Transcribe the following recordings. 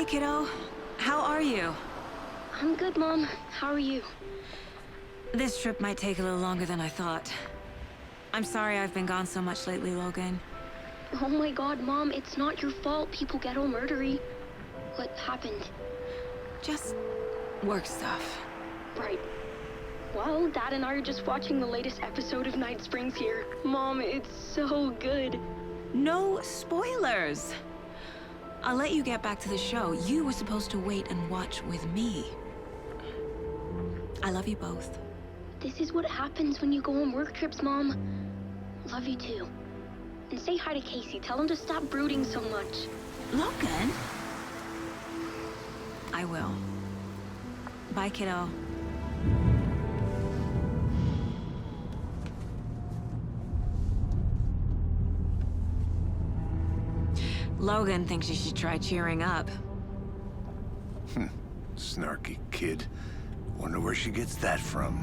kiddo. How are you? I'm good, Mom. How are you? This trip might take a little longer than I thought. I'm sorry I've been gone so much lately, Logan. Oh my god, Mom, it's not your fault people get all murdery. What happened? Just work stuff. Right. Well, Dad and I are just watching the latest episode of Night Springs here. Mom, it's so good. No spoilers! I'll let you get back to the show. You were supposed to wait and watch with me. I love you both. This is what happens when you go on work trips, Mom. Love you too. And say hi to Casey. Tell him to stop brooding so much. Logan? I will. Bye, kiddo. Logan thinks you should try cheering up. Snarky kid. Wonder where she gets that from.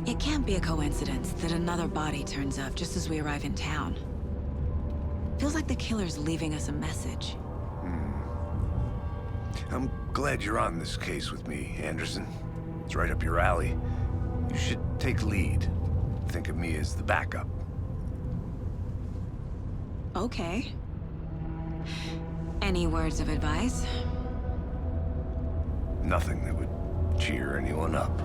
It can't be a coincidence that another body turns up just as we arrive in town. Feels like the killer's leaving us a message. I'm glad you're on this case with me, Anderson. It's right up your alley. You should take lead. Think of me as the backup. Okay. Any words of advice? Nothing that would cheer anyone up.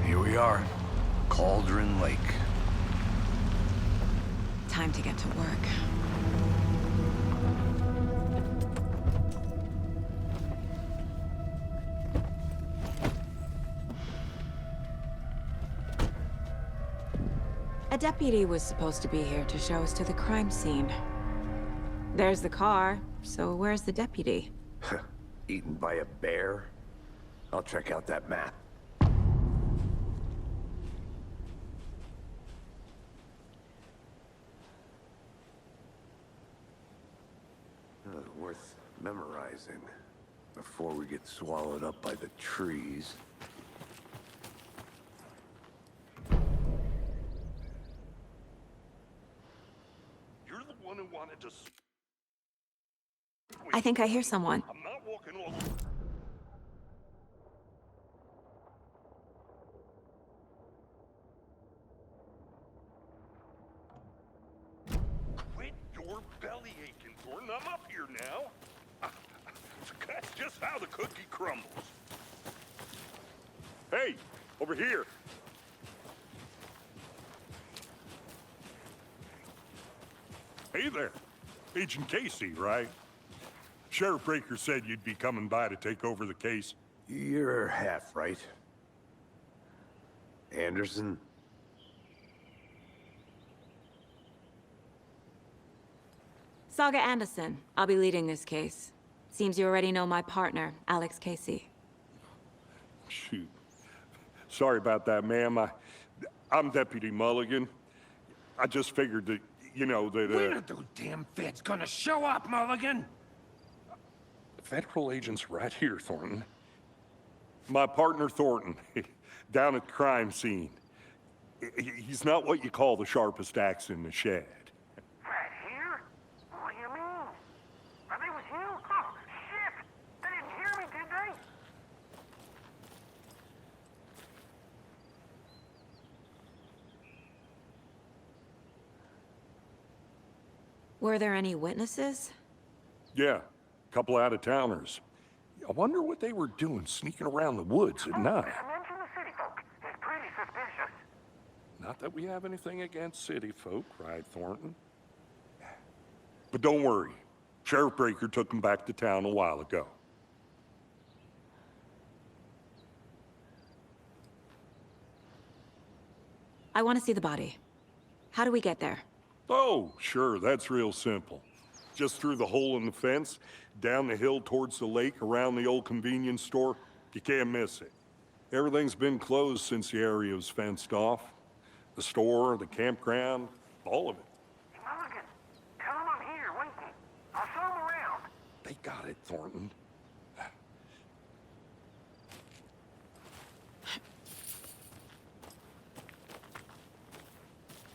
Here we are. Cauldron Lake. Time to get to work. A deputy was supposed to be here to show us to the crime scene. There's the car, so where's the deputy? Eaten by a bear? I'll check out that map. Worth memorizing before we get swallowed up by the trees. You're the one who wanted to... I think I hear someone. I'm not walking all... Quit your belly aching, Thornton. I'm up here now. That's just how the cookie crumbles. Hey, over here. Hey there. Agent Casey, right? Sheriff Breaker said you'd be coming by to take over the case. You're half right. Anderson? Saga Anderson. I'll be leading this case. Seems you already know my partner, Alex Casey. Shoot. Sorry about that, ma'am. I'm Deputy Mulligan. I just figured that, you know, that, When are those damn feds gonna show up, Mulligan? Federal agent's right here, Thornton. My partner, Thornton, down at the crime scene. He's not what you call the sharpest axe in the shed. Right here? What do you mean? Are they with you? Oh, shit! They didn't hear me, did they? Were there any witnesses? Yeah, a couple out-of-towners. I wonder what they were doing sneaking around the woods at night. Mention the city folk. It's pretty suspicious. Not that we have anything against city folk, cried Thornton. But don't worry. Sheriff Breaker took them back to town a while ago. I want to see the body. How do we get there? Oh, sure, that's real simple. Just through the hole in the fence, down the hill towards the lake, around the old convenience store. You can't miss it. Everything's been closed since the area was fenced off. The store, the campground, all of it. Mulligan, tell them I'm here waiting. I'll show them around. They got it, Thornton.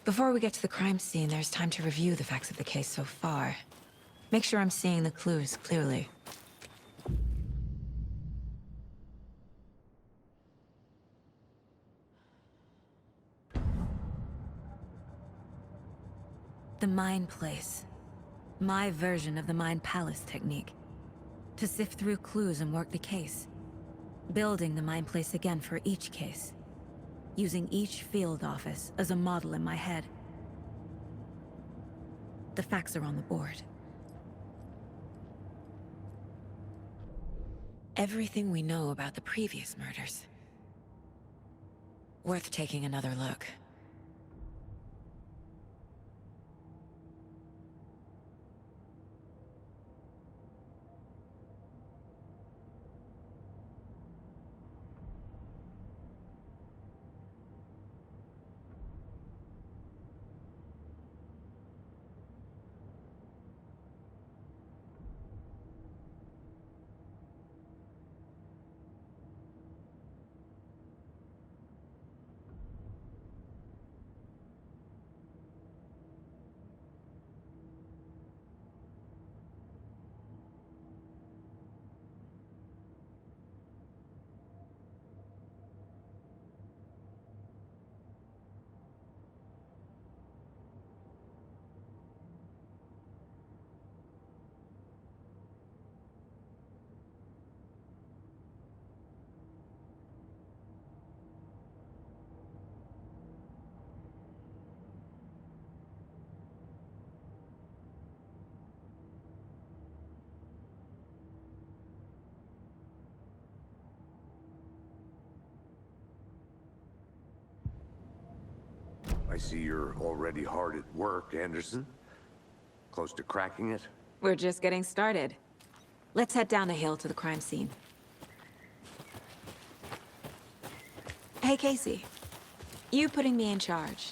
Before we get to the crime scene, there's time to review the facts of the case so far. Make sure I'm seeing the clues clearly. The Mind Place. My version of the Mind Palace technique. To sift through clues and work the case. Building the Mind Place again for each case. Using each field office as a model in my head. The facts are on the board. Everything we know about the previous murders. Worth taking another look. I see you're already hard at work, Anderson. Close to cracking it? We're just getting started. Let's head down the hill to the crime scene. Hey, Casey. You putting me in charge.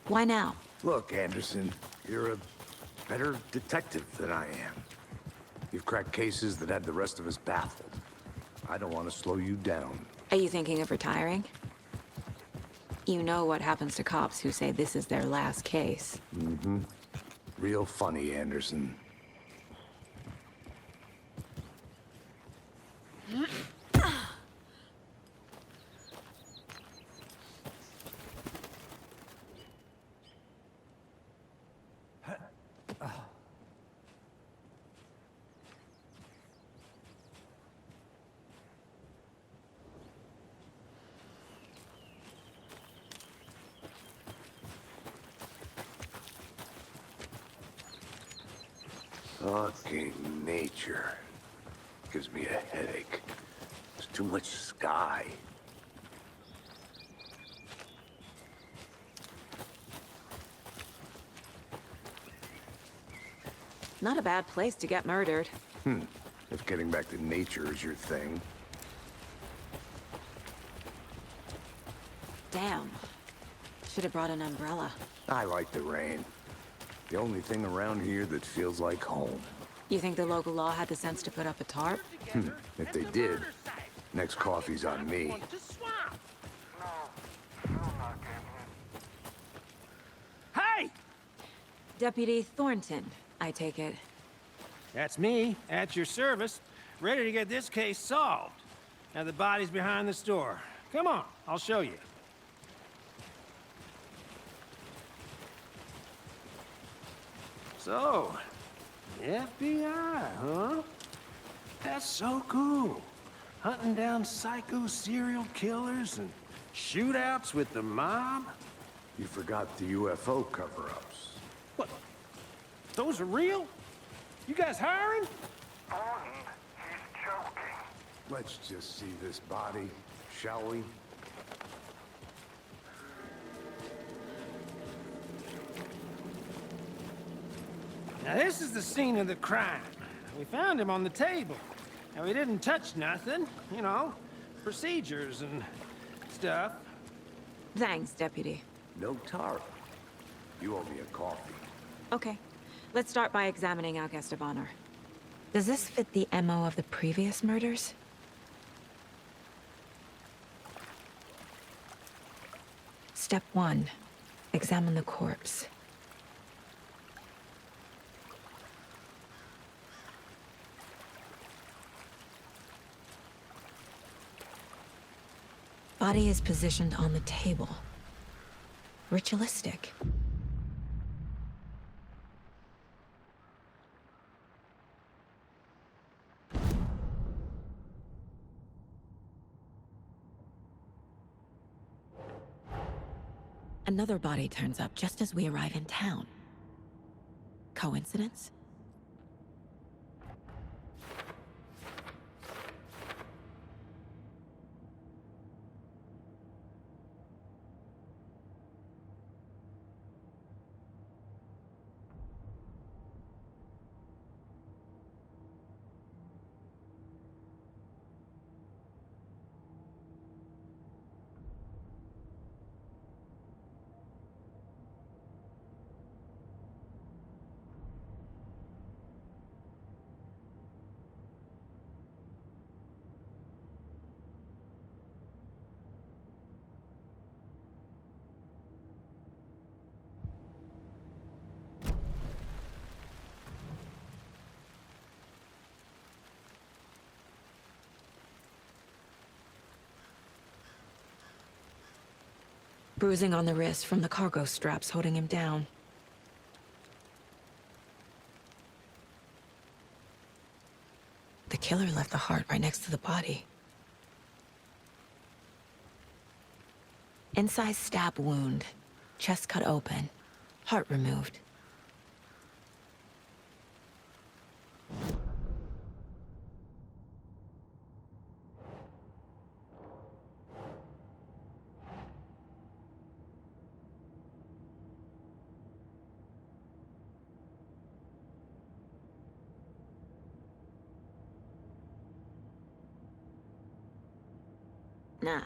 Why now? Look, Anderson, you're a better detective than I am. You've cracked cases that had the rest of us baffled. I don't want to slow you down. Are you thinking of retiring? You know what happens to cops who say this is their last case. Mm-hmm. Real funny, Anderson. Fucking nature. Gives me a headache. There's too much sky. Not a bad place to get murdered. If getting back to nature is your thing. Damn. Should have brought an umbrella. I like the rain. The only thing around here that feels like home. You think the local law had the sense to put up a tarp? If they did, next coffee's on me. Hey! Deputy Thornton, I take it. That's me, at your service, ready to get this case solved. Now the body's behind the store. Come on, I'll show you. So, FBI, huh? That's so cool. Hunting down psycho serial killers and shootouts with the mob. You forgot the UFO cover-ups. What? Those are real? You guys hiring? Thornton, he's joking. Let's just see this body, shall we? Now this is the scene of the crime. We found him on the table. Now we didn't touch nothing, you know, procedures and stuff. Thanks, Deputy. No tarp. You owe me a coffee. Okay. Let's start by examining our guest of honor. Does this fit the MO of the previous murders? Step 1. Examine the corpse. Body is positioned on the table. Ritualistic. Another body turns up just as we arrive in town. Coincidence? Bruising on the wrist from the cargo straps holding him down. The killer left the heart right next to the body. Incised stab wound. Chest cut open. Heart removed. Nah.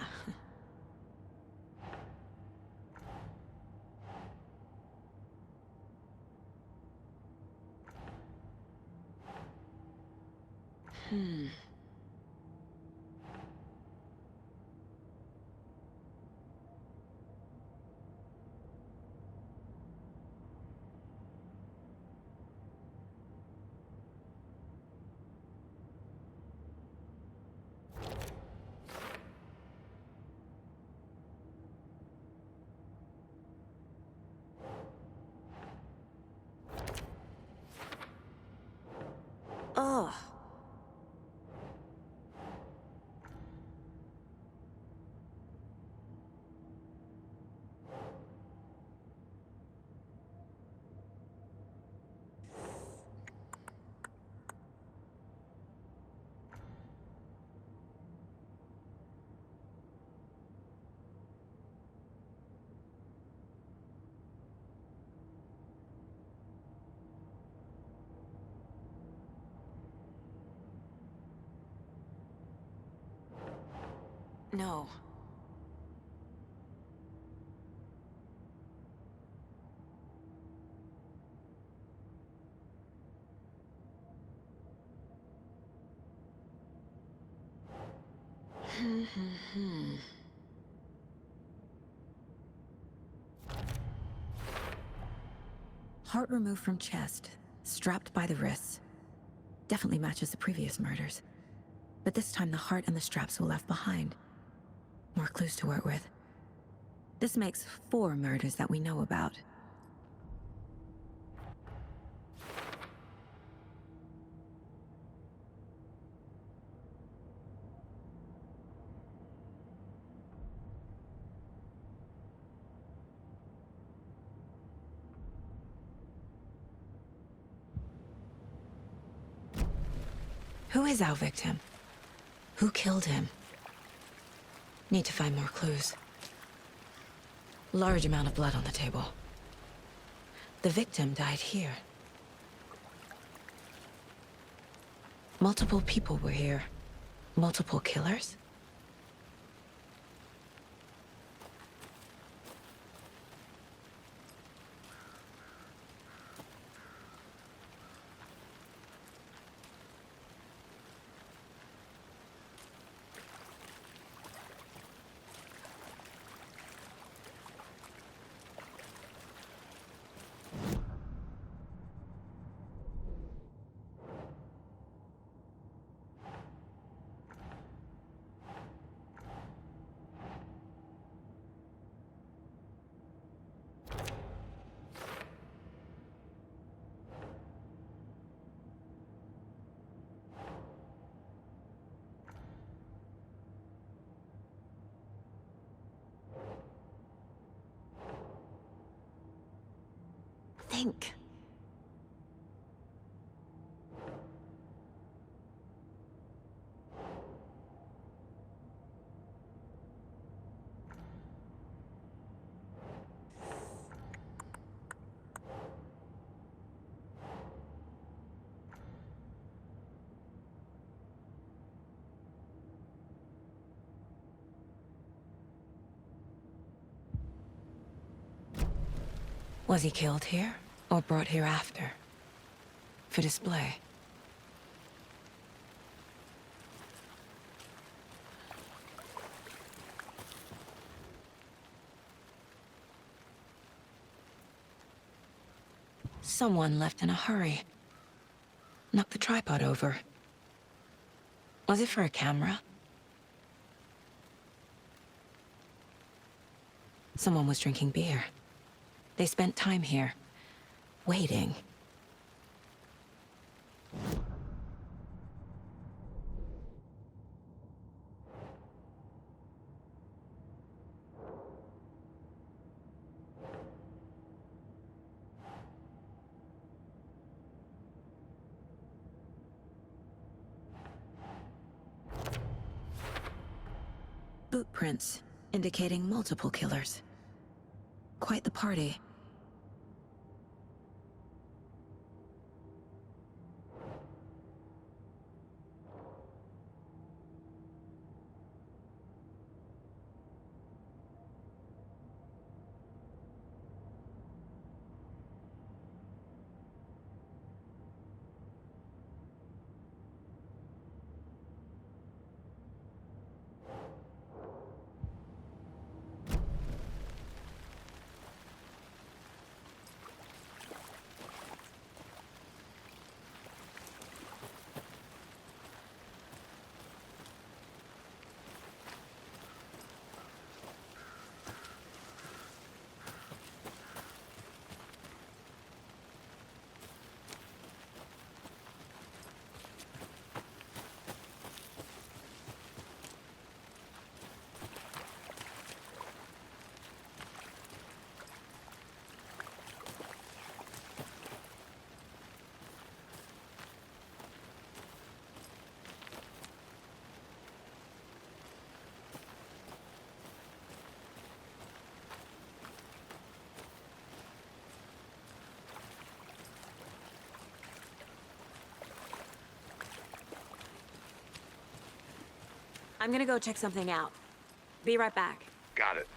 Oh. No. Heart removed from chest, strapped by the wrists. Definitely matches the previous murders. But this time the heart and the straps were left behind. More clues to work with. This makes 4 murders that we know about. Who is our victim? Who killed him? Need to find more clues. Large amount of blood on the table. The victim died here. Multiple people were here. Multiple killers? think. Was he killed here, or brought here after? For display? Someone left in a hurry. Knocked the tripod over. Was it for a camera? Someone was drinking beer. They spent time here, waiting. Boot prints, indicating multiple killers. Quite the party. I'm gonna go check something out. Be right back. Got it.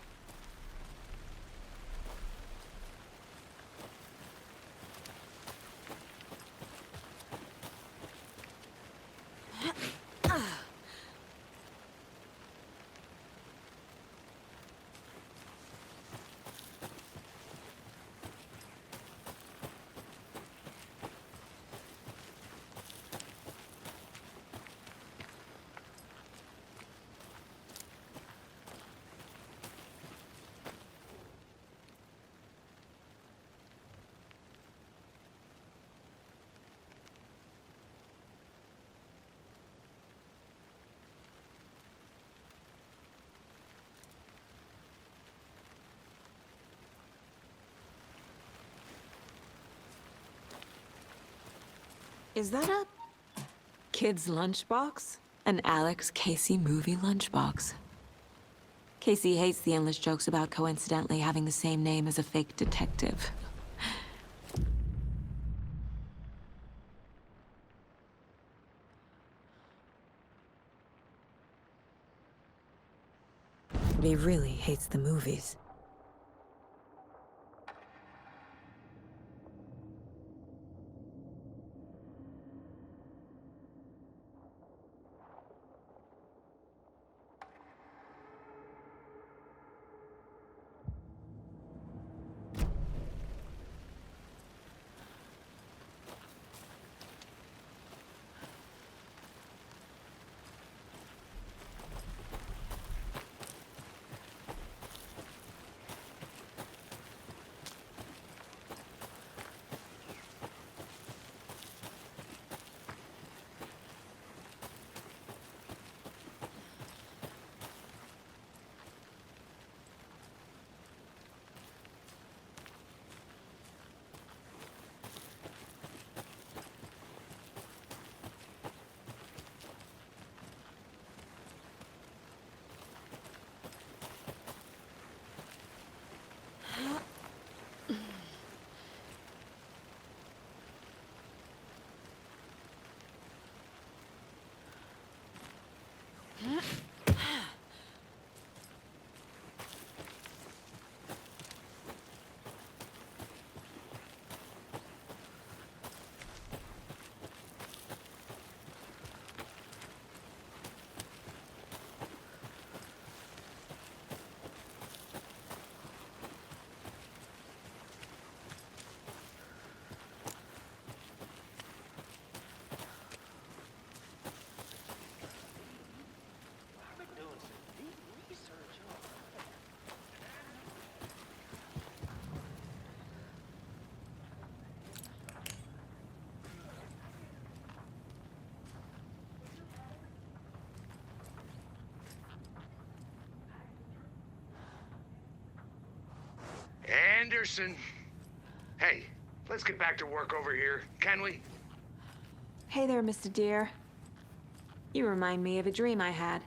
Is that a kid's lunchbox? An Alex Casey movie lunchbox. Casey hates the endless jokes about coincidentally having the same name as a fake detective. But he really hates the movies. Anderson. Hey, let's get back to work over here, can we? Hey there, Mr. Deer. You remind me of a dream I had.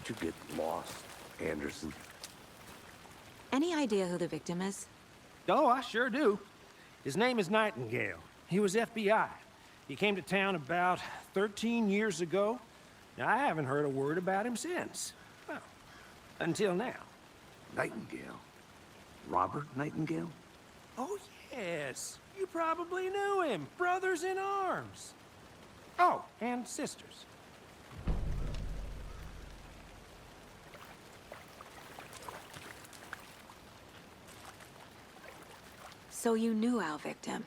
Did you get lost, Anderson? Any idea who the victim is? Oh, I sure do. His name is Nightingale. He was FBI. He came to town about 13 years ago. Now, I haven't heard a word about him since. Well, until now. Nightingale? Robert Nightingale? Oh, yes. You probably knew him. Brothers in arms. Oh, and sisters. So you knew our victim?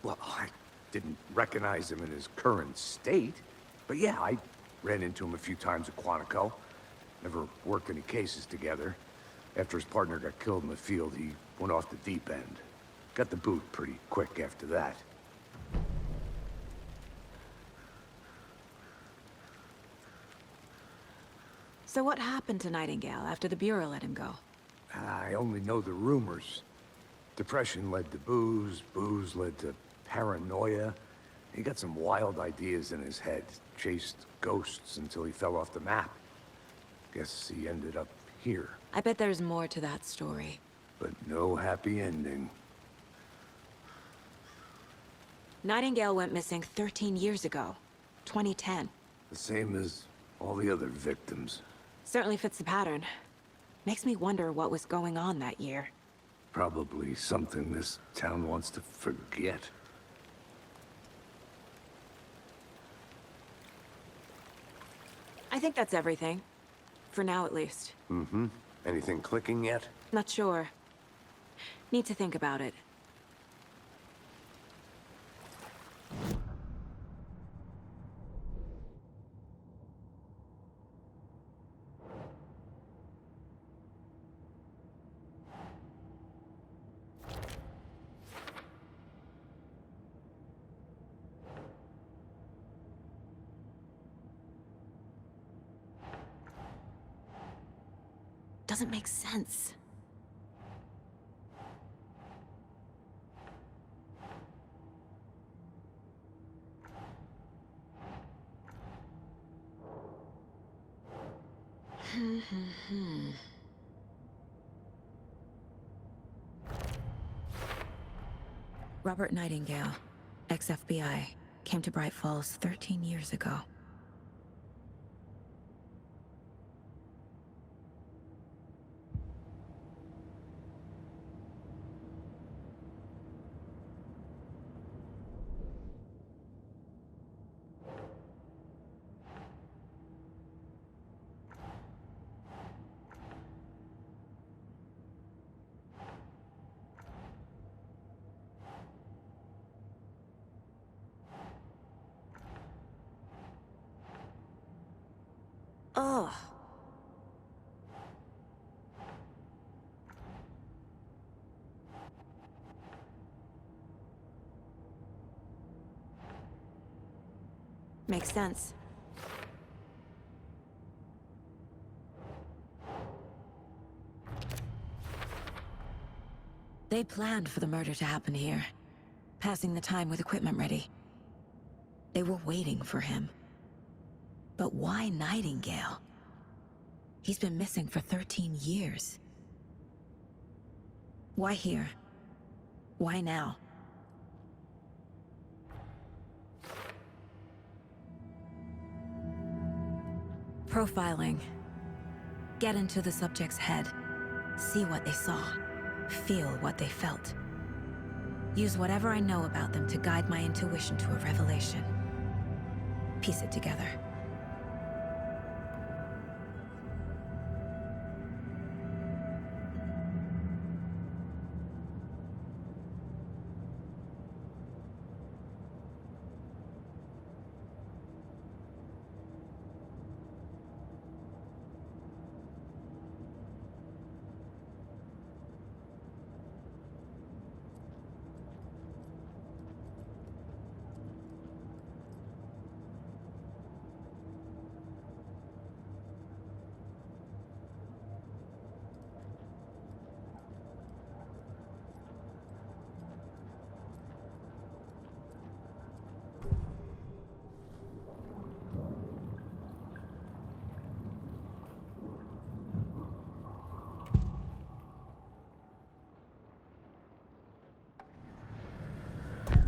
Well, I didn't recognize him in his current state. But yeah, I ran into him a few times at Quantico. Never worked any cases together. After his partner got killed in the field, he went off the deep end. Got the boot pretty quick after that. So what happened to Nightingale after the Bureau let him go? I only know the rumors. Depression led to booze, booze led to paranoia. He got some wild ideas in his head, chased ghosts until he fell off the map. Guess he ended up here, I bet there's more to that story. but no happy ending. Nightingale went missing 13 years ago, 2010. The same as all the other victims. Certainly fits the pattern. Makes me wonder what was going on that year. Probably something this town wants to forget. I think that's everything. For now, at least. Mm-hmm. Anything clicking yet? Not sure. Need to think about it. Doesn't make sense. Robert Nightingale, ex-FBI, came to Bright Falls 13 years ago. Oh. Makes sense. They planned for the murder to happen here, passing the time with equipment ready. They were waiting for him. But why Nightingale? He's been missing for 13 years. Why here? Why now? Profiling. Get into the subject's head. See what they saw. Feel what they felt. Use whatever I know about them to guide my intuition to a revelation. Piece it together.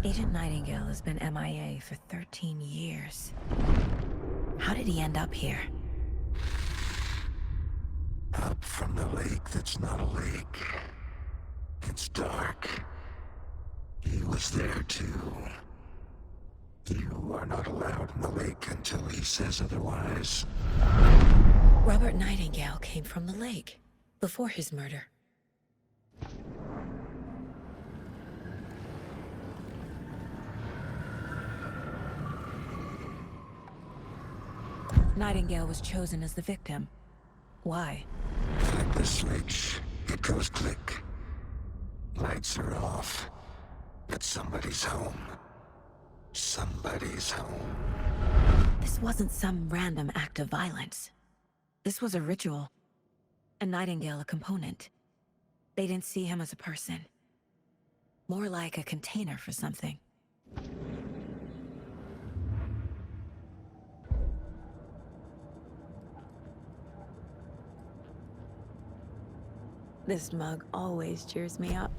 Agent Nightingale has been MIA for 13 years. How did he end up here? Up from the lake that's not a lake. It's dark. He was there too. You are not allowed in the lake until he says otherwise. Robert Nightingale came from the lake, before his murder. Nightingale was chosen as the victim. Why? Flip the switch, it goes click. Lights are off, but somebody's home. Somebody's home. This wasn't some random act of violence. This was a ritual. And Nightingale a component. They didn't see him as a person. More like a container for something. This mug always cheers me up.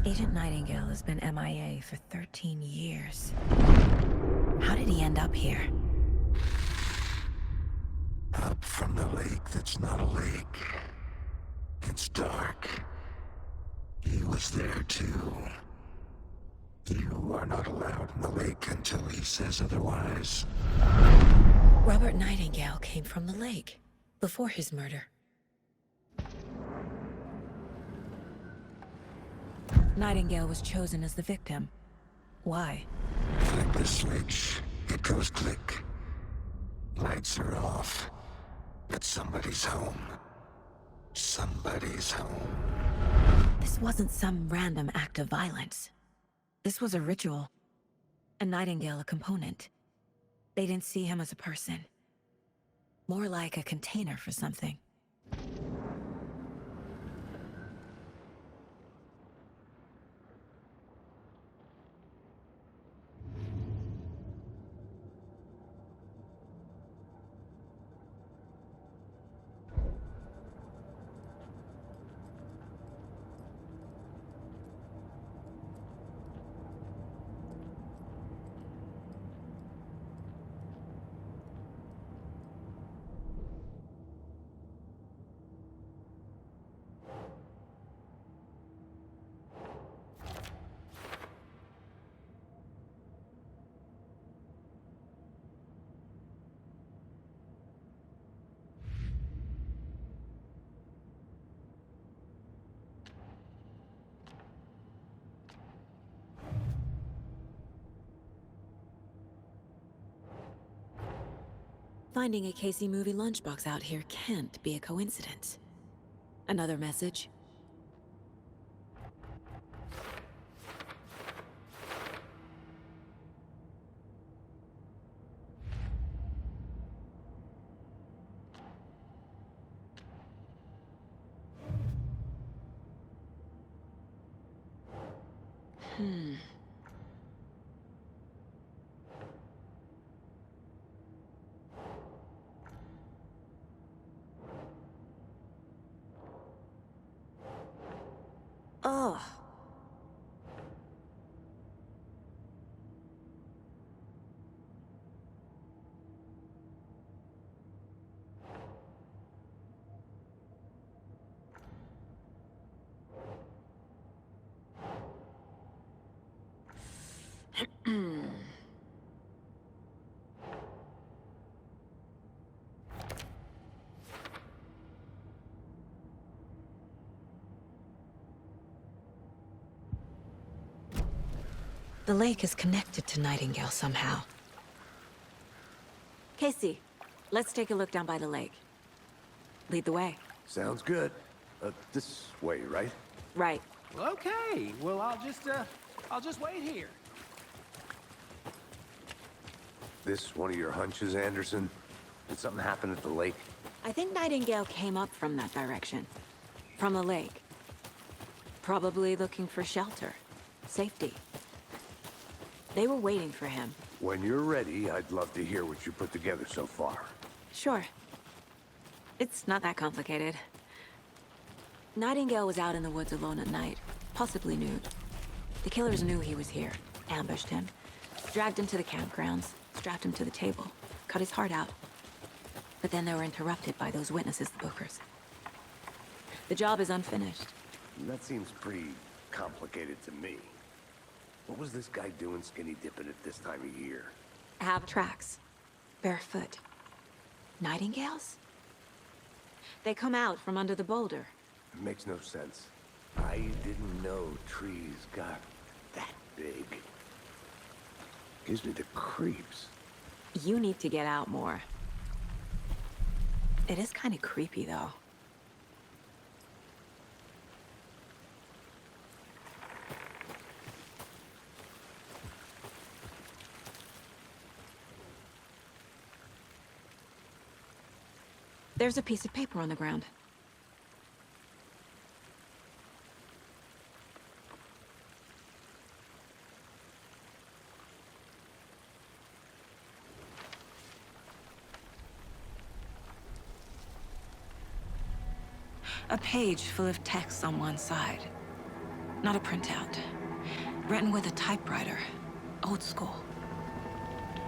Agent Nightingale has been MIA for 13 years. How did he end up here? Up from the lake that's not a lake. It's dark. He was there too. You are not allowed in the lake until he says otherwise. Robert Nightingale came from the lake, before his murder. Nightingale was chosen as the victim. Why? Flip the switch, it goes click. Lights are off, but somebody's home. Somebody's home. This wasn't some random act of violence. This was a ritual. and Nightingale a component. They didn't see him as a person. More like a container for something. Finding a Casey movie lunchbox out here can't be a coincidence. Another message? Oh. The lake is connected to Nightingale somehow. Casey, let's take a look down by the lake. Lead the way. Sounds good. This way, right? Right. Okay, well, I'll just wait here. This one of your hunches, Anderson? Did something happen at the lake? I think Nightingale came up from that direction. From the lake. Probably looking for shelter. Safety. They were waiting for him. When you're ready, I'd love to hear what you put together so far. Sure. It's not that complicated. Nightingale was out in the woods alone at night, possibly nude. The killers knew he was here, ambushed him, dragged him to the campgrounds, strapped him to the table, cut his heart out. But then they were interrupted by those witnesses, the Bookers. The job is unfinished. That seems pretty complicated to me. What was this guy doing skinny dipping at this time of year? Have tracks. Barefoot. Nightingales? They come out from under the boulder. It makes no sense. I didn't know trees got that big. Gives me the creeps. You need to get out more. It is kind of creepy, though. There's a piece of paper on the ground. A page full of text on one side. Not a printout. Written with a typewriter. Old school.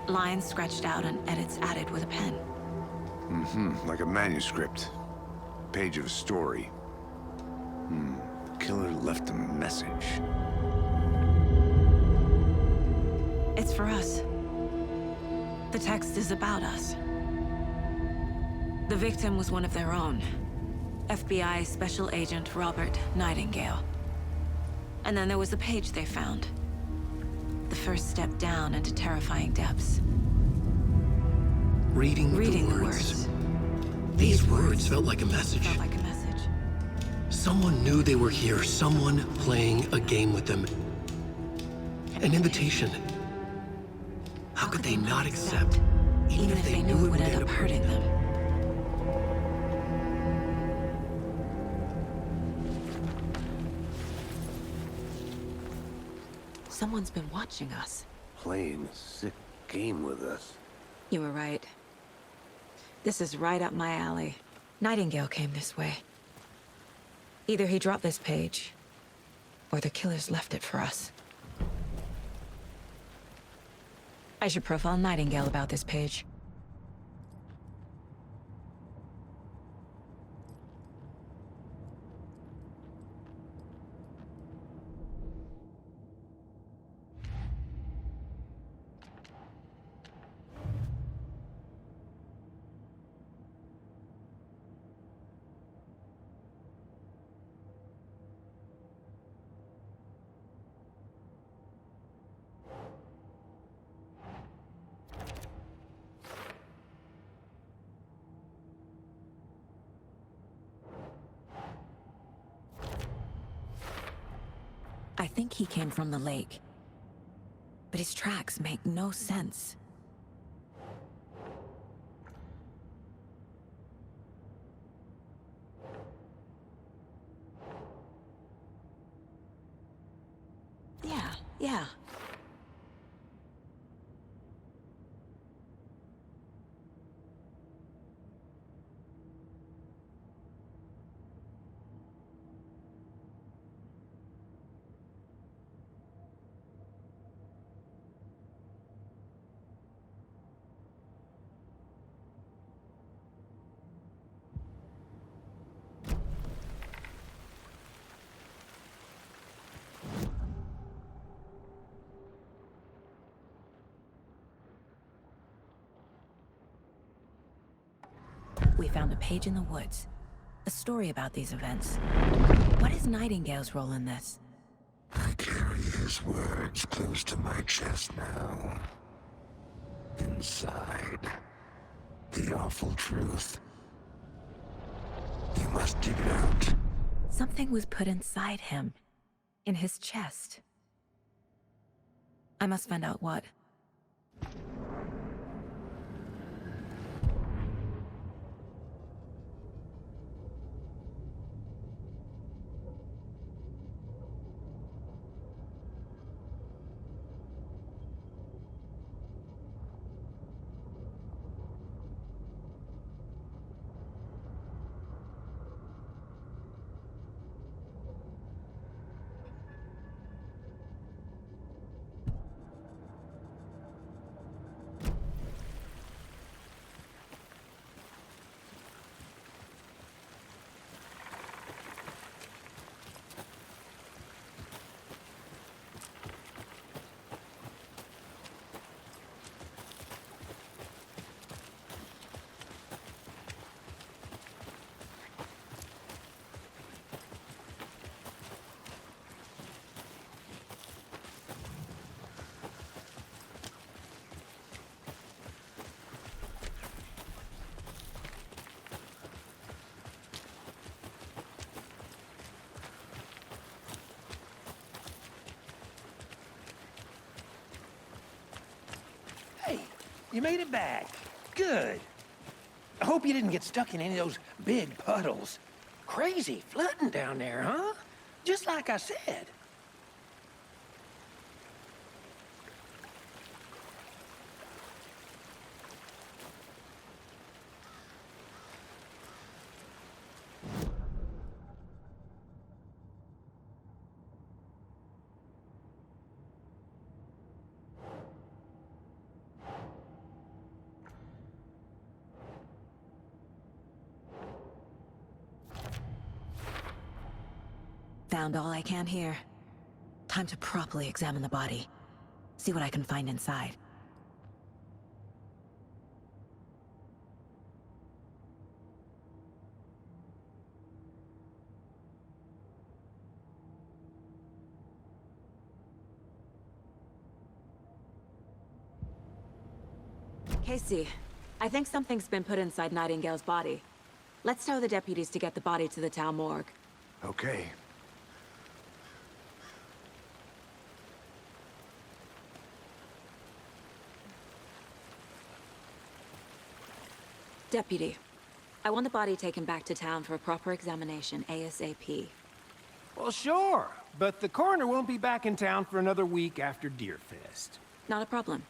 Lines scratched out and edits added with a pen. Like a manuscript. Page of a story. The killer left a message. It's for us. The text is about us. The victim was one of their own. FBI Special Agent Robert Nightingale. And then there was the page they found. The first step down into terrifying depths. Reading the words. These words felt like a message. Felt like a message. Someone knew they were here, someone playing a game with them. An invitation. How could they not accept, even if they knew it would end up hurting them? Someone's been watching us. Playing a sick game with us. You were right. This is right up my alley. Nightingale came this way. Either he dropped this page, or the killers left it for us. I should profile Nightingale about this page. I think he came from the lake. But his tracks make no sense. Yeah. We found a page in the woods. A story about these events. What is Nightingale's role in this? I carry his words close to my chest now. Inside, the awful truth. You must dig it out. Something was put inside him. In his chest. I must find out what. Hey, you made it back. Good. I hope you didn't get stuck in any of those big puddles. Crazy flooding down there, huh? Just like I said. Found all I can here. Time to properly examine the body. See what I can find inside. Casey, I think something's been put inside Nightingale's body. Let's tell the deputies to get the body to the town morgue. Okay. Deputy, I want the body taken back to town for a proper examination, ASAP. Well, sure, but the coroner won't be back in town for another week after Deerfest. Not a problem.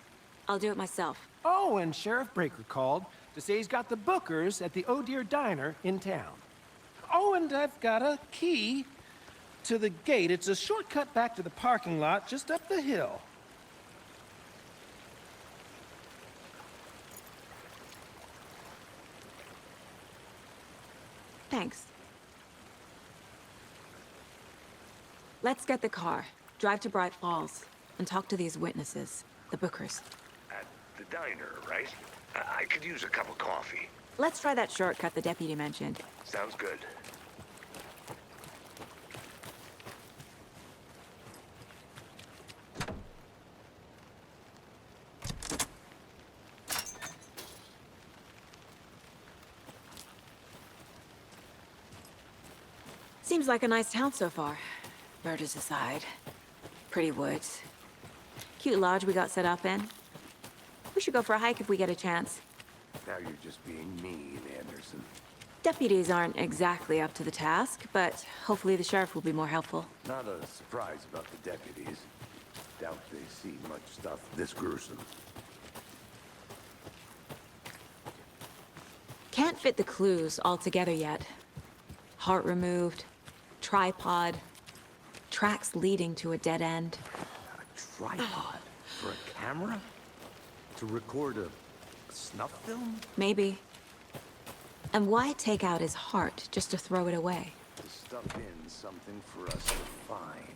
I'll do it myself. Oh, and Sheriff Breaker called to say he's got the Bookers at the Oh Dear Diner in town. Oh, and I've got a key to the gate. It's a shortcut back to the parking lot just up the hill. Thanks. Let's get the car, drive to Bright Falls, and talk to these witnesses, the Bookers. At the diner, right? I could use a cup of coffee. Let's try that shortcut the deputy mentioned. Sounds good. Seems like a nice town so far. Murders aside. Pretty woods. Cute lodge we got set up in. We should go for a hike if we get a chance. Now you're just being mean, Anderson. Deputies aren't exactly up to the task, but hopefully the sheriff will be more helpful. Not a surprise about the deputies. Doubt they see much stuff this gruesome. Can't fit the clues all together yet. Heart removed, tripod, tracks leading to a dead end. A tripod? For a camera? To record a snuff film? Maybe. And why take out his heart just to throw it away? To stuff in something for us to find.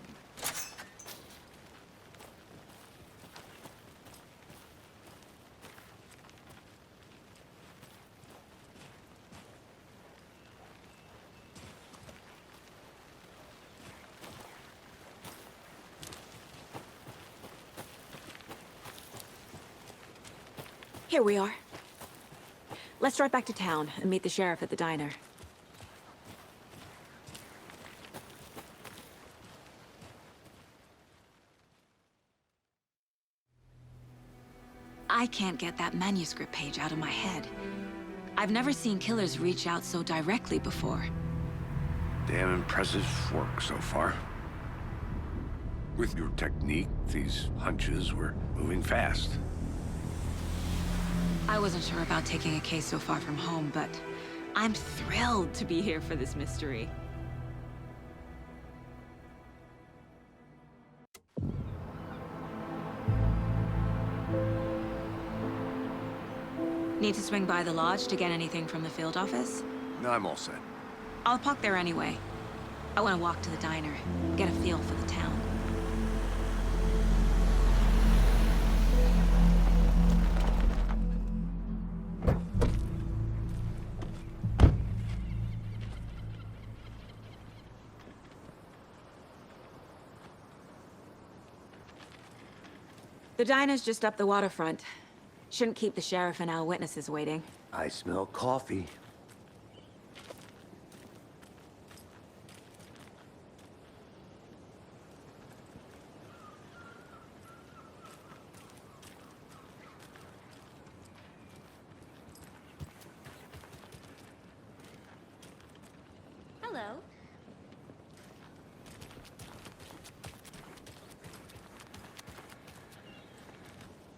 Here we are. Let's drive back to town and meet the sheriff at the diner. I can't get that manuscript page out of my head. I've never seen killers reach out so directly before. Damn impressive work so far. With your technique, these hunches were moving fast. I wasn't sure about taking a case so far from home, but I'm thrilled to be here for this mystery. Need to swing by the lodge to get anything from the field office? No, I'm all set. I'll park there anyway. I want to walk to the diner, get a feel for the town. The diner's just up the waterfront. Shouldn't keep the sheriff and our witnesses waiting. I smell coffee. Hello.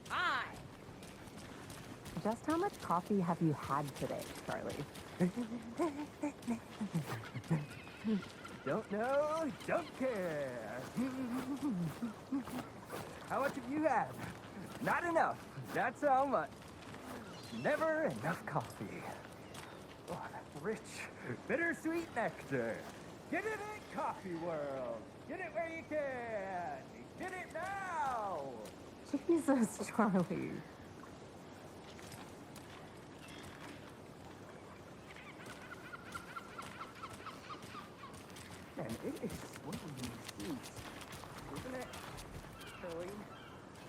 Hi. Just how much coffee have you had today, Charlie? Don't know, don't care. How much have you had? Not enough. That's how much. Never enough coffee. Oh, that's rich, bittersweet nectar. Get it in Coffee World. Get it where you can. Get it now. Jesus, Charlie. Man, it is swinging sweet, isn't it? Silly.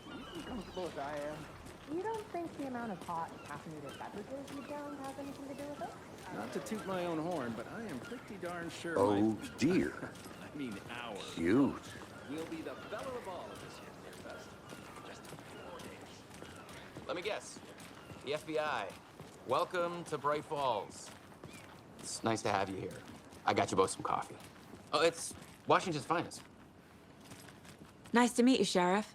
You as comfortable as I am. You don't think the amount of hot caffeinated beverages you down has anything to do with it? Not to toot my own horn, but I am pretty darn sure Oh, dear. I mean, our Cute. will be the belle of the ball of this year's Beer Fest. Just 4 days. Let me guess. The FBI. Welcome to Bright Falls. It's nice to have you here. I got you both some coffee. Oh, it's Washington's finest. Nice to meet you, Sheriff.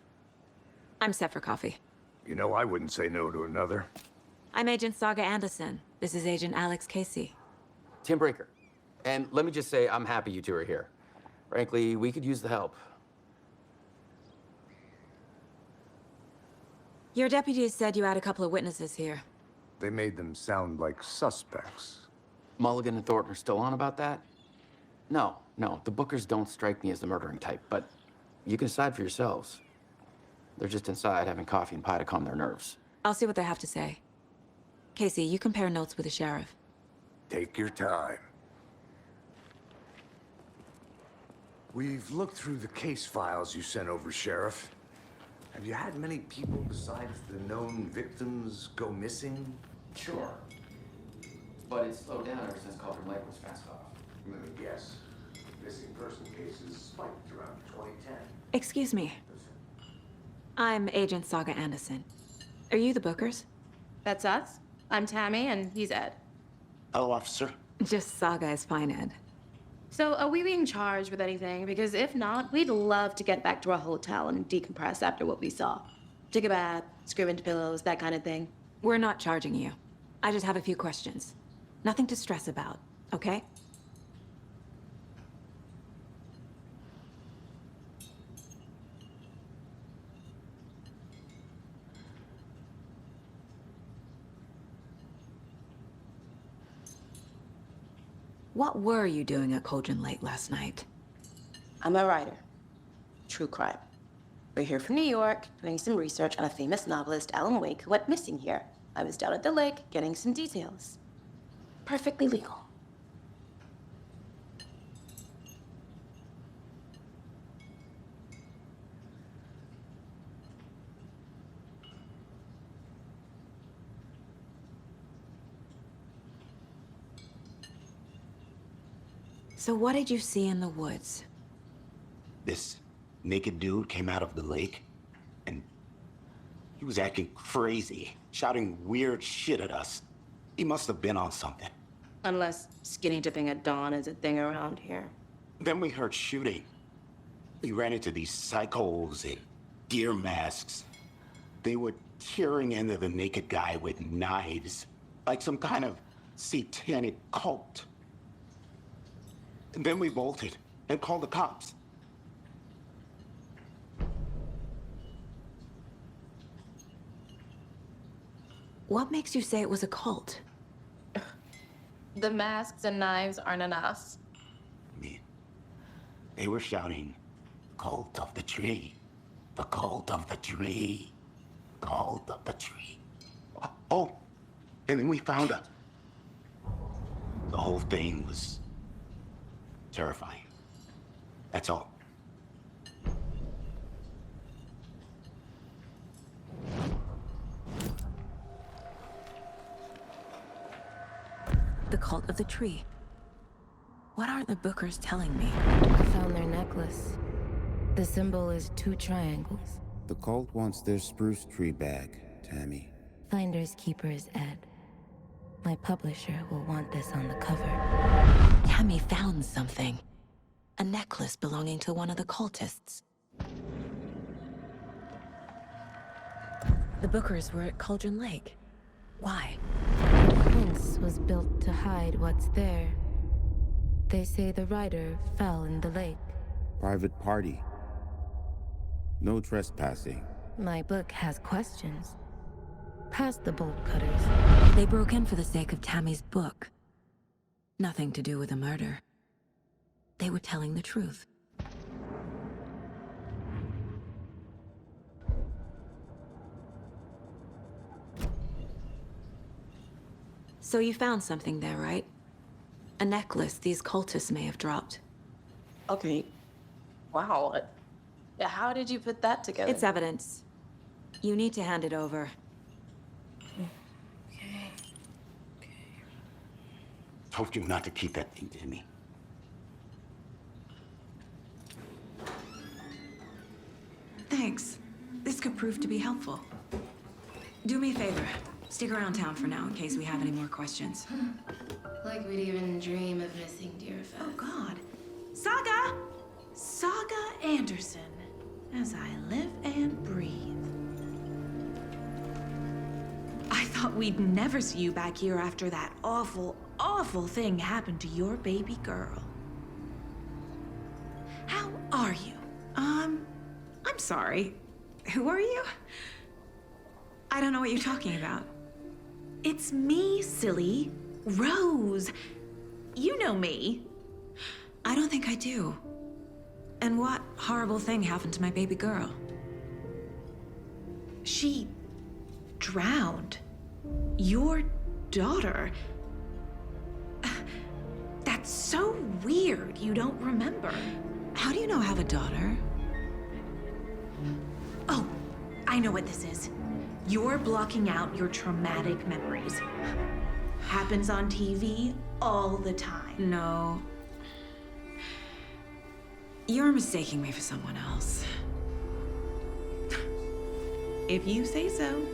I'm set for coffee. You know, I wouldn't say no to another. I'm Agent Saga Anderson. This is Agent Alex Casey. Tim Breaker. And let me just say, I'm happy you two are here. Frankly, we could use the help. Your deputies said you had a couple of witnesses here. They made them sound like suspects. Mulligan and Thornton are still on about that? No, the Bookers don't strike me as the murdering type, but you can decide for yourselves. They're just inside having coffee and pie to calm their nerves. I'll see what they have to say. Casey, you compare notes with the sheriff. Take your time. We've looked through the case files you sent over, Sheriff. Have you had many people besides the known victims go missing? Sure. But it's slowed down ever since Cauldron Lake was fast off. Let me guess. Missing person cases spiked around 2010. Excuse me. I'm Agent Saga Anderson. Are you the Bookers? That's us. I'm Tammy, and he's Ed. Hello, officer. Just Saga is fine, Ed. So, are we being charged with anything? Because if not, we'd love to get back to our hotel and decompress after what we saw. Take a bath, scream into pillows, that kind of thing. We're not charging you. I just have a few questions. Nothing to stress about, okay? What were you doing at Cauldron Lake last night? I'm a writer. True crime. We're here from New York, doing some research on a famous novelist, Alan Wake, who went missing here. I was down at the lake, getting some details. Perfectly legal. So what did you see in the woods? This naked dude came out of the lake, and he was acting crazy, shouting weird shit at us. He must have been on something. Unless skinny dipping at dawn is a thing around here. Then we heard shooting. We ran into these psychos in deer masks. They were tearing into the naked guy with knives, like some kind of satanic cult. And then we bolted and called the cops. What makes you say it was a cult? The masks and knives aren't enough. I mean, they were shouting, "Cult of the tree, the cult of the tree, cult of the tree." Oh, and then we found out. The whole thing was terrifying. That's all. The cult of the tree. What aren't the Bookers telling me? I found their necklace. The symbol is 2 triangles. The cult wants their spruce tree back, Tammy. Finders keepers, Ed. My publisher will want this on the cover. Tammy found something. A necklace belonging to one of the cultists. The Bookers were at Cauldron Lake. Why? The fence was built to hide what's there. They say the rider fell in the lake. Private party. No trespassing. My book has questions. Past the bolt cutters. They broke in for the sake of Tammy's book. Nothing to do with a murder. They were telling the truth. So you found something there, right? A necklace these cultists may have dropped. Okay. Wow. How did you put that together? It's evidence. You need to hand it over. Told you not to keep that thing to me. Thanks. This could prove to be helpful. Do me a favor. Stick around town for now in case we have any more questions. Like we'd even dream of missing dear Fez. Oh, God. Saga! Saga Anderson. As I live and breathe. I thought we'd never see you back here after that awful, awful thing happened to your baby girl. How are you? I'm sorry. Who are you? I don't know what you're talking about. It's me, silly. Rose. You know me. I don't think I do. And what horrible thing happened to my baby girl? She drowned. Your daughter. That's so weird you don't remember. How do you know I have a daughter? Oh, I know what this is. You're blocking out your traumatic memories. Happens on TV all the time. No. You're mistaking me for someone else. If you say so.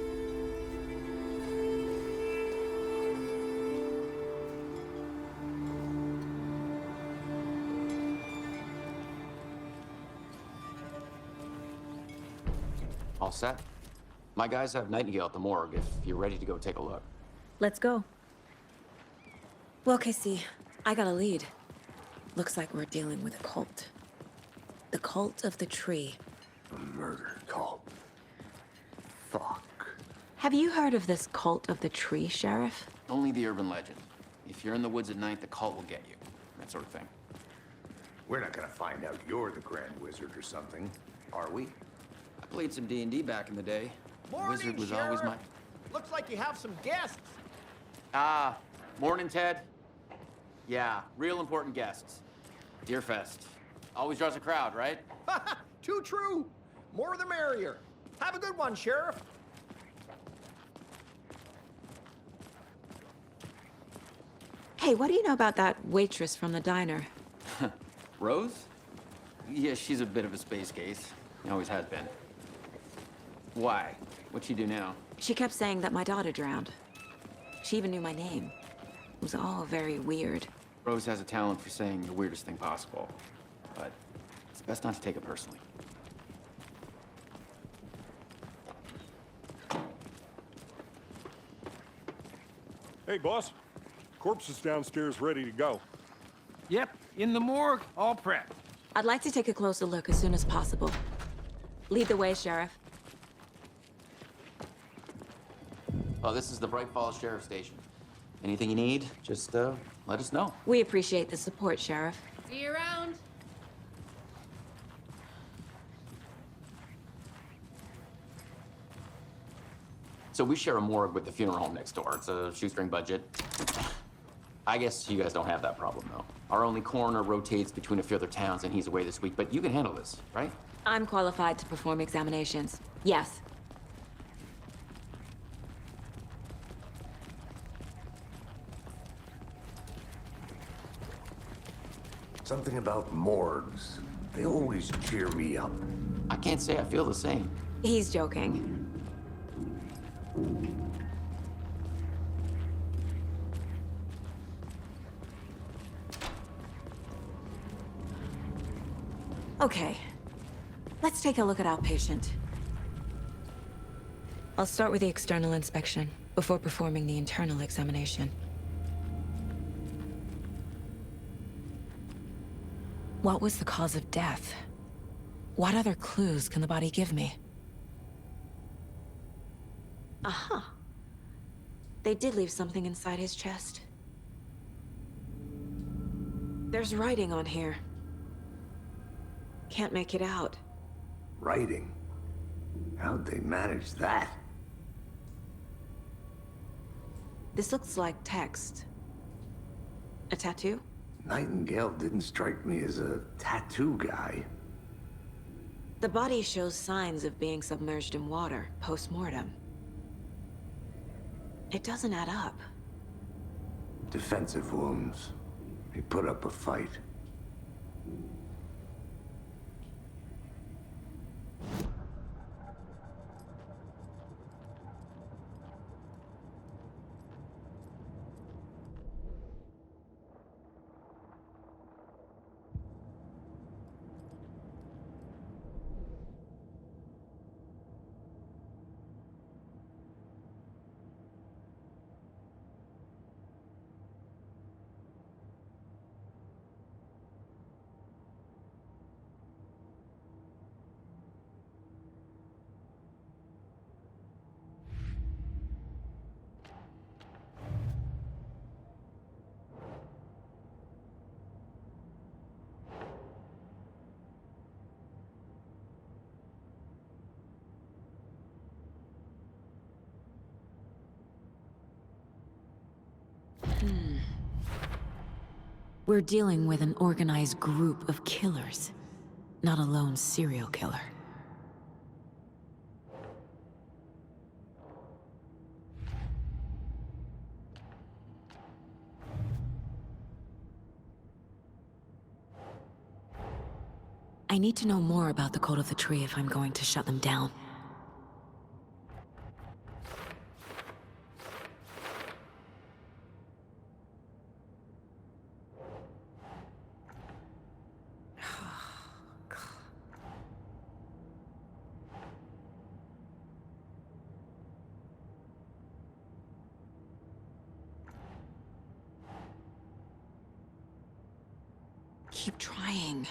All set? My guys have Nightingale at the morgue if you're ready to go take a look. Let's go. Well, Casey, I got a lead. Looks like we're dealing with a cult. The cult of the tree. A murder cult. Fuck. Have you heard of this cult of the tree, Sheriff? Only the urban legend. If you're in the woods at night, the cult will get you. That sort of thing. We're not gonna find out you're the Grand Wizard or something, are we? I played some D&D back in the day. Morning, Wizard was Sheriff. always my... Looks like you have some guests. Ah, morning, Ted. Yeah, real important guests. Deer Fest. Always draws a crowd, right? Too true. More the merrier. Have a good one, Sheriff. Hey, what do you know about that waitress from the diner? Rose? Yeah, she's a bit of a space case. Always has been. Why? What'd she do now? She kept saying that my daughter drowned. She even knew my name. It was all very weird. Rose has a talent for saying the weirdest thing possible. But it's best not to take it personally. Hey, boss. Corpse is downstairs ready to go. Yep, in the morgue, all prepped. I'd like to take a closer look as soon as possible. Lead the way, Sheriff. Oh, this is the Bright Falls Sheriff Station. Anything you need, just let us know. We appreciate the support, Sheriff. See you around. So we share a morgue with the funeral home next door. It's a shoestring budget. I guess you guys don't have that problem, though. Our only coroner rotates between a few other towns, and he's away this week, but you can handle this, right? I'm qualified to perform examinations. Yes. Something about morgues. They always cheer me up. I can't say I feel the same. He's joking. Okay. Let's take a look at our patient. I'll start with the external inspection before performing the internal examination. What was the cause of death? What other clues can the body give me? Aha. They did leave something inside his chest. There's writing on here. Can't make it out. Writing? How'd they manage that? This looks like text. A tattoo? Nightingale didn't strike me as a tattoo guy. The body shows signs of being submerged in water, post-mortem. It doesn't add up. Defensive wounds. He put up a fight. We're dealing with an organized group of killers, not a lone serial killer. I need to know more about the code of the tree if I'm going to shut them down. Keep trying.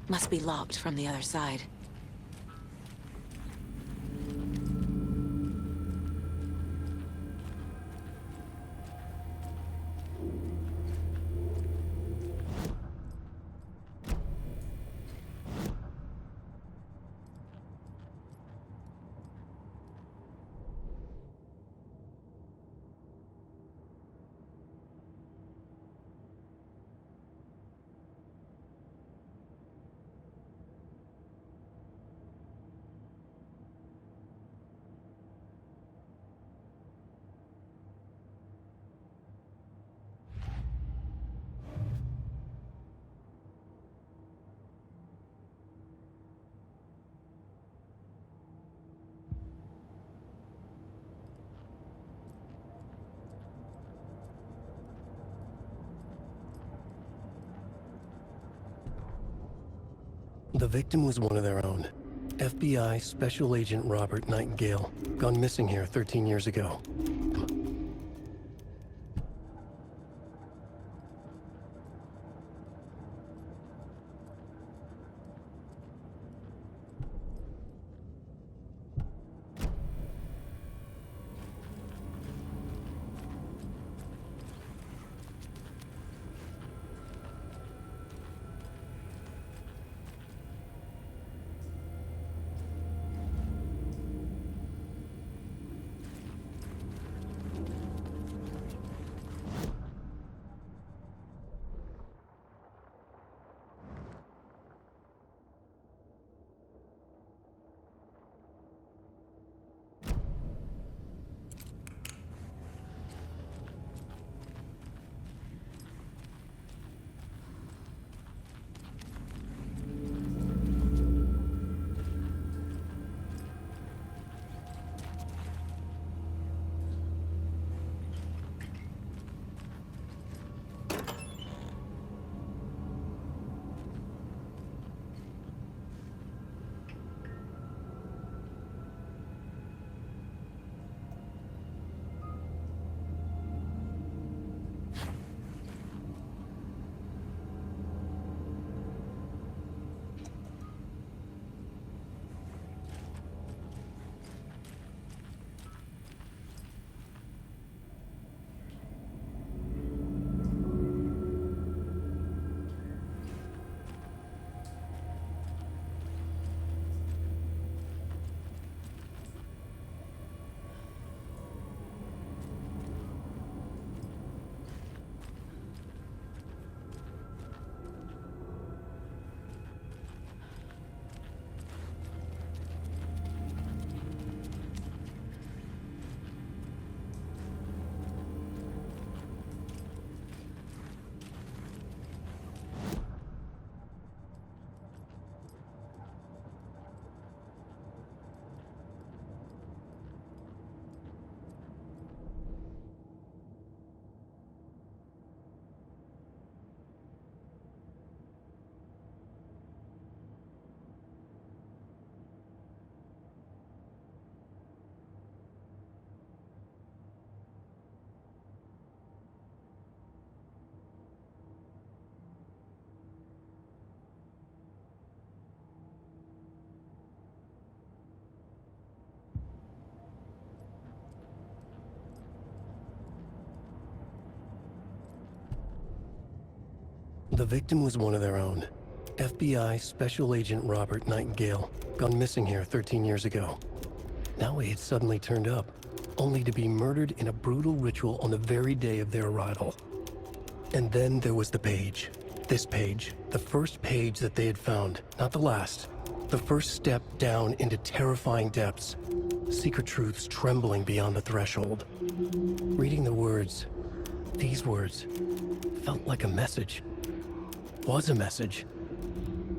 Must be locked from the other side. The victim was one of their own. FBI Special Agent Robert Nightingale, gone missing here 13 years ago. The victim was one of their own. FBI Special Agent Robert Nightingale, gone missing here 13 years ago. Now he had suddenly turned up, only to be murdered in a brutal ritual on the very day of their arrival. And then there was the page. This page, the first page that they had found, not the last. The first step down into terrifying depths. Secret truths trembling beyond the threshold. Reading the words, these words, felt like a message. Was a message.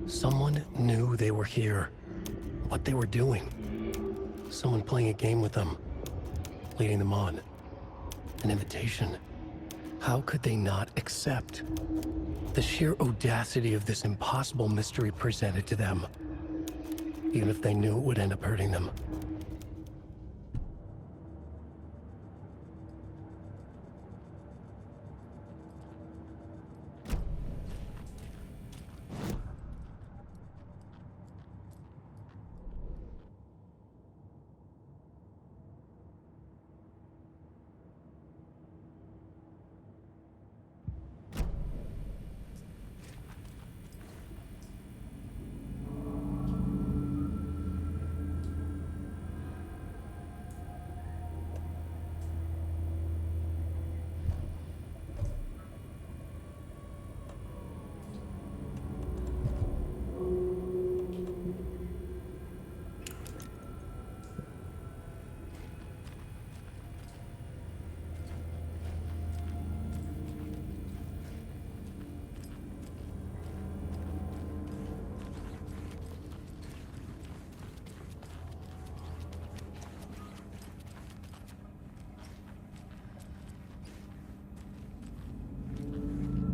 Someone knew they were here. What they were doing. Someone playing a game with them. Leading them on. An invitation. How could they not accept? The sheer audacity of this impossible mystery presented to them. Even if they knew it would end up hurting them.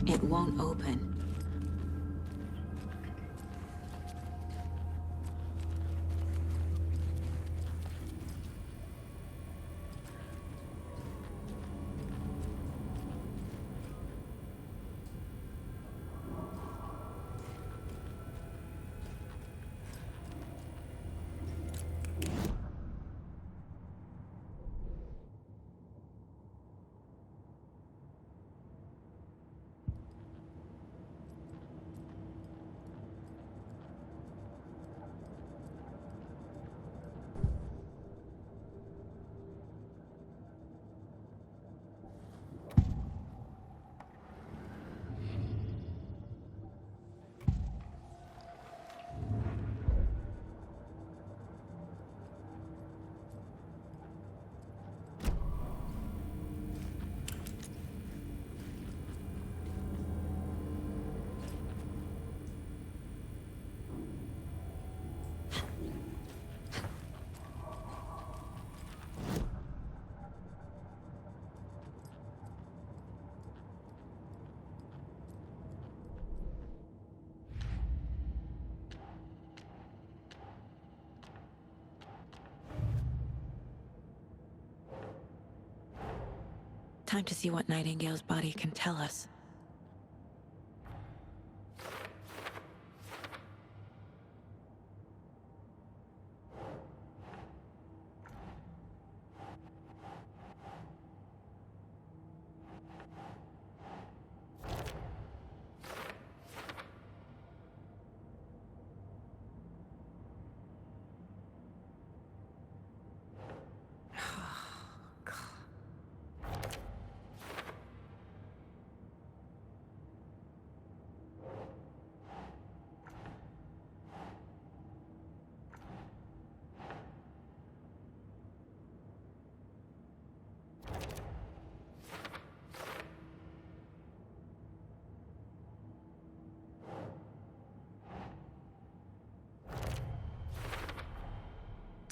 It won't open. Time to see what Nightingale's body can tell us.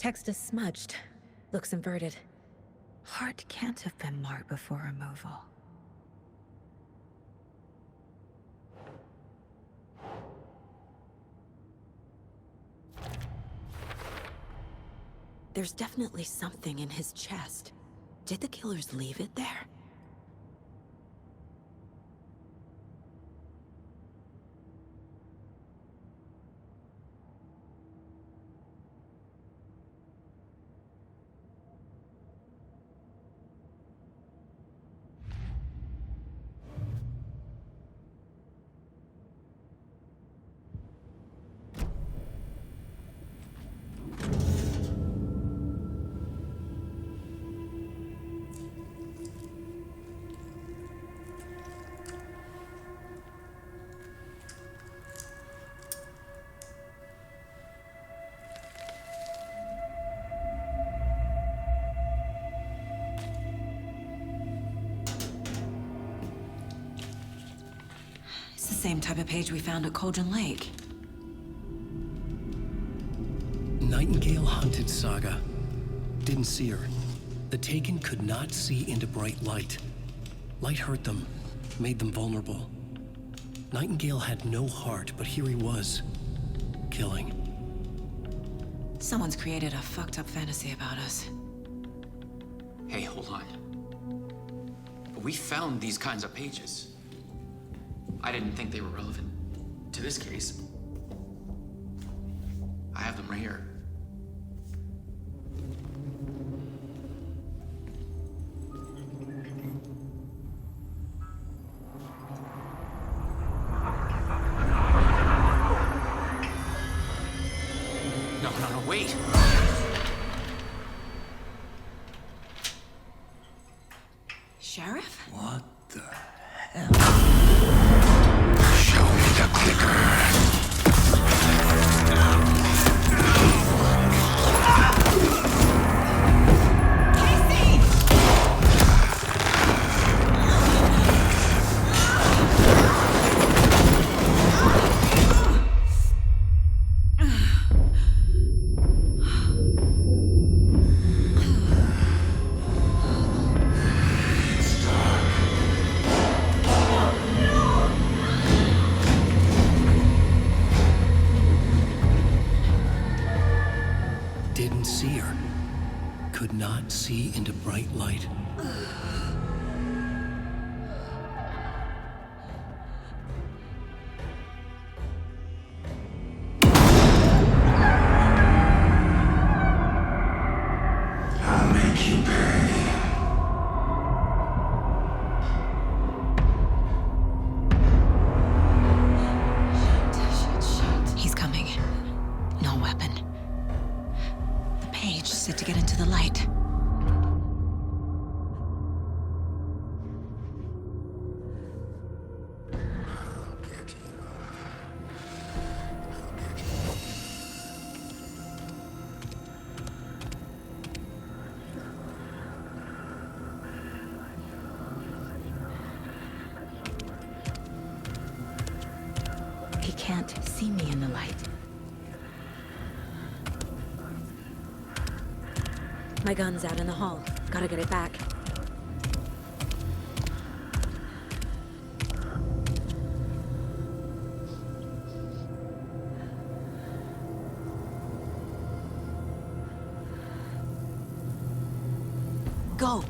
Text is smudged. Looks inverted. Heart can't have been marked before removal. There's definitely something in his chest. Did the killers leave it there? It's the same type of page we found at Cauldron Lake. Nightingale hunted Saga. Didn't see her. The Taken could not see into bright light. Light hurt them, made them vulnerable. Nightingale had no heart, but here he was, killing. Someone's created a fucked up fantasy about us. Hey, hold on. We found these kinds of pages. I didn't think they were relevant to this case. I have them right here. No, wait! Sheriff? What the hell? Show me the clicker. Didn't see her. Could not see into bright light. I'll make you pay. He's coming. No weapon. The page said to get into the light. He can't see me in the light. My gun's out in the hall. Gotta get it back. Go!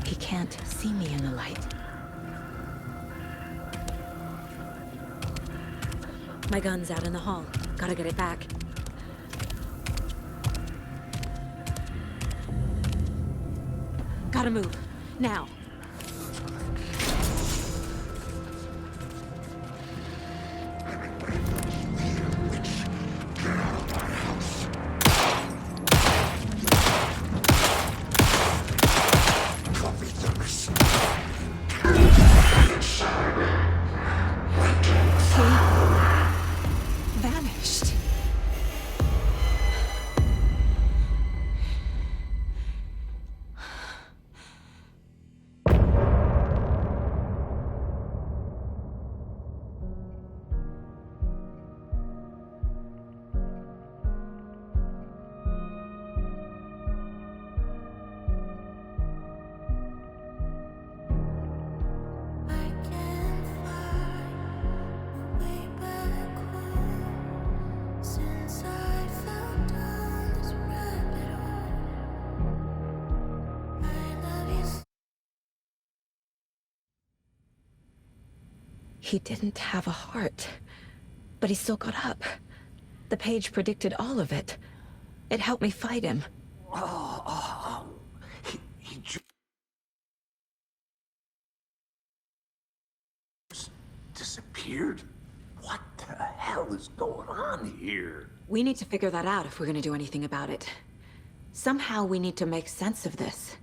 He can't see me in the light. My gun's out in the hall. Gotta get it back. Gotta move. Now. Vanished. He didn't have a heart, but he still got up. The page predicted all of it. It helped me fight him. He just disappeared? What the hell is going on here? We need to figure that out if we're gonna do anything about it. Somehow we need to make sense of this.